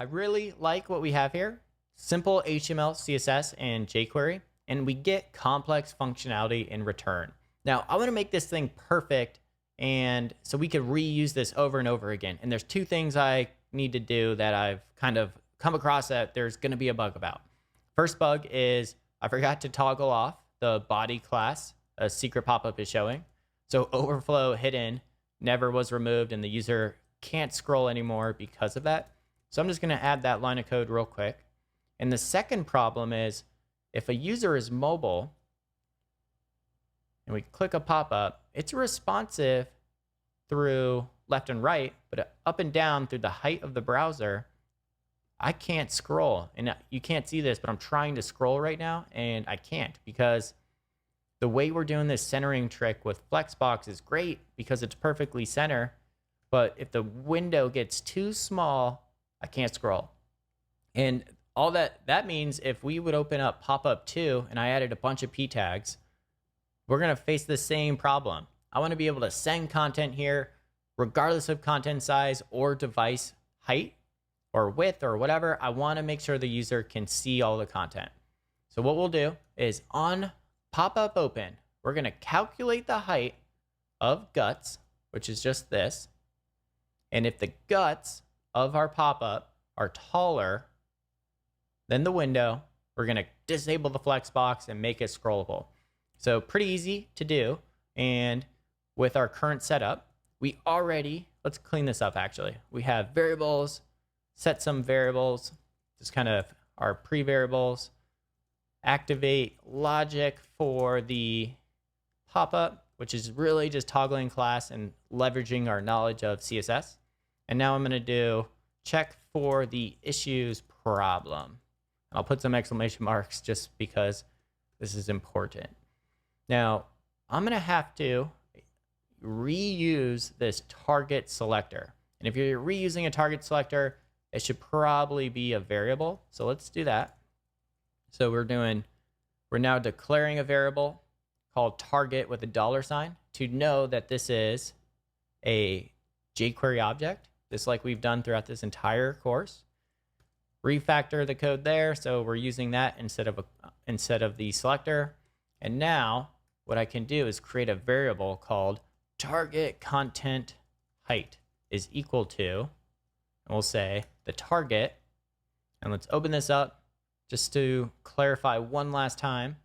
I really like what we have here. Simple HTML, CSS, and jQuery, and we get complex functionality in return. Now, I want to make this thing perfect, and so we could reuse this over and over again. And there's two things I need to do that I've kind of come across that there's going to be a bug about. First bug is I forgot to toggle off the body class a secret pop-up is showing. So overflow hidden never was removed, and the user can't scroll anymore because of that. So I'm just going to add that line of code real quick. And the second problem is if a user is mobile and we click a pop-up, it's responsive through left and right, but up and down through the height of the browser, I can't scroll. And you can't see this, but I'm trying to scroll right now and I can't, because the way we're doing this centering trick with Flexbox is great because it's perfectly center. But if the window gets too small, I can't scroll. And all that means if we would open up pop-up 2 and I added a bunch of p tags, we're going to face the same problem. I want to be able to send content here regardless of content size or device height or width or whatever. I want to make sure the user can see all the content. So what we'll do is on pop-up open, we're going to calculate the height of guts, which is just this. And if the guts of our pop-up are taller than the window, we're going to disable the Flexbox and make it scrollable. So pretty easy to do. And with our current setup, we already, let's clean this up actually. We have variables, set some variables, just kind of our pre-variables, activate logic for the pop-up, which is really just toggling class and leveraging our knowledge of CSS. And now I'm going to do check for the issues problem. I'll put some exclamation marks just because this is important. Now, I'm going to have to reuse this target selector. And if you're reusing a target selector, it should probably be a variable. So let's do that. So we're now declaring a variable called target with a $sign to know that this is a jQuery object, just like we've done throughout this entire course. Refactor the code there, so we're using that instead of the selector. And now what I can do is create a variable called target content height is equal to, and we'll say the target, and let's open this up just to clarify one last time.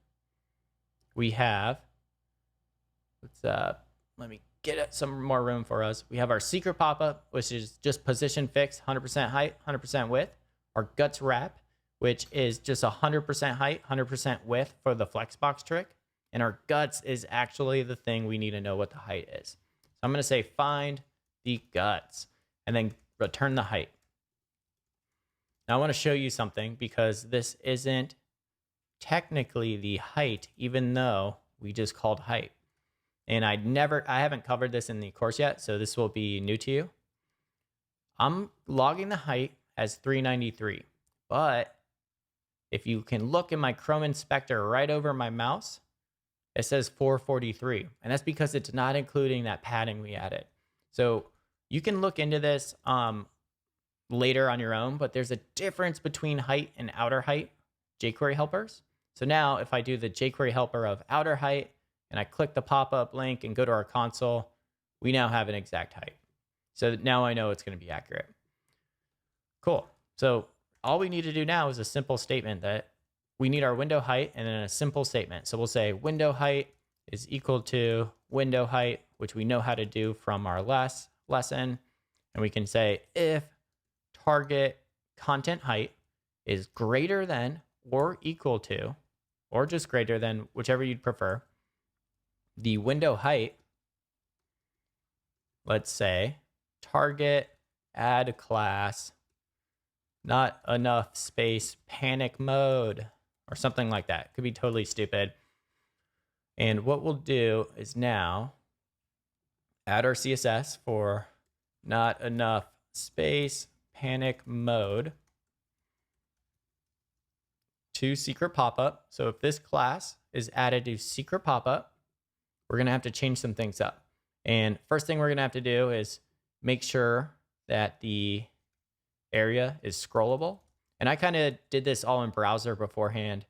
We have, let me get some more room for us. We have our secret pop-up, which is just position fixed, 100% height, 100% width. Our guts wrap, which is just 100% height, 100% width for the Flexbox trick. And our guts is actually the thing we need to know what the height is. So I'm going to say find the guts and then return the height. Now I want to show you something because this isn't technically the height, even though we just called height. And I haven't covered this in the course yet, so this will be new to you. I'm logging the height as 393, but if you can look in my Chrome inspector right over my mouse, it says 443, and that's because it's not including that padding we added. So you can look into this later on your own, but there's a difference between height and outer height jQuery helpers. So now if I do the jQuery helper of outer height and I click the pop-up link and go to our console, we now have an exact height. So now I know it's going to be accurate. Cool. So all we need to do now is a simple statement that we need our window height and then a simple statement. So we'll say window height is equal to window height, which we know how to do from our last lesson. And we can say if target content height is greater than or equal to, or just greater than, whichever you'd prefer, the window height, let's say target add class not enough space panic mode or something like that. Could be totally stupid. And what we'll do is now add our CSS for not enough space panic mode to secret pop-up. So if this class is added to secret pop-up, we're going to have to change some things up. And first thing we're going to have to do is make sure that the area is scrollable. And I kind of did this all in browser beforehand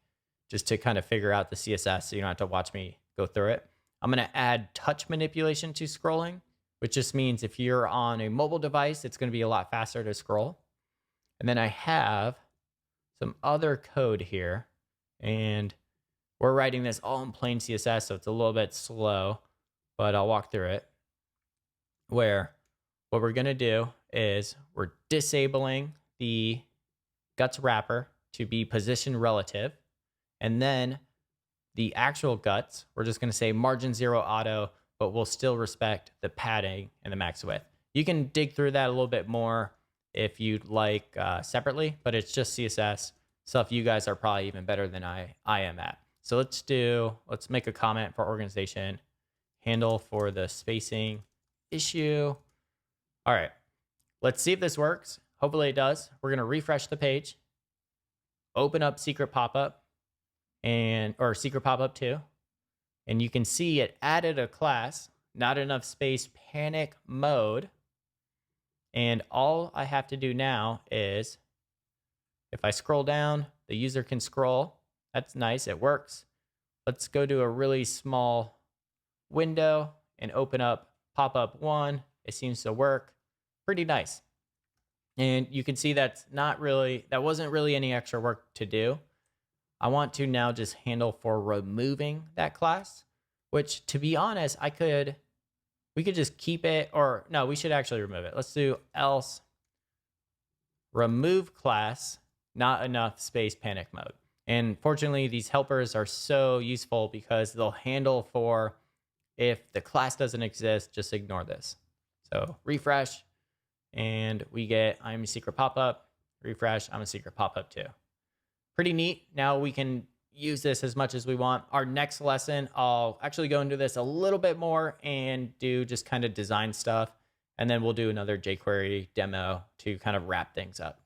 just to kind of figure out the CSS so you don't have to watch me go through it. I'm going to add touch manipulation to scrolling, which just means if you're on a mobile device, it's going to be a lot faster to scroll. And then I have some other code here, and we're writing this all in plain CSS, so it's a little bit slow, but I'll walk through it. Where what we're going to do is we're disabling the guts wrapper to be position relative. And then the actual guts, we're just going to say margin 0 auto, but we'll still respect the padding and the max width. You can dig through that a little bit more if you'd like separately, but it's just CSS stuff you guys are probably even better than I am at. So let's make a comment for organization, handle for the spacing issue. All right, let's see if this works. Hopefully it does. We're going to refresh the page, open up secret pop-up or secret pop-up 2. And you can see it added a class, not enough space, panic mode. And all I have to do now is, if I scroll down, the user can scroll. That's nice, it works. Let's go to a really small window and open up pop-up 1. It seems to work pretty nice. And you can see that wasn't really any extra work to do. I want to now just handle for removing that class, which, to be honest, we could just keep it, or no, we should actually remove it. Let's do else remove class, not enough space, panic mode. And fortunately, these helpers are so useful because they'll handle for if the class doesn't exist, just ignore this. So refresh, and we get I'm a secret pop-up. Refresh, I'm a secret pop-up too. Pretty neat. Now we can use this as much as we want. Our next lesson, I'll actually go into this a little bit more and do just kind of design stuff. And then we'll do another jQuery demo to kind of wrap things up.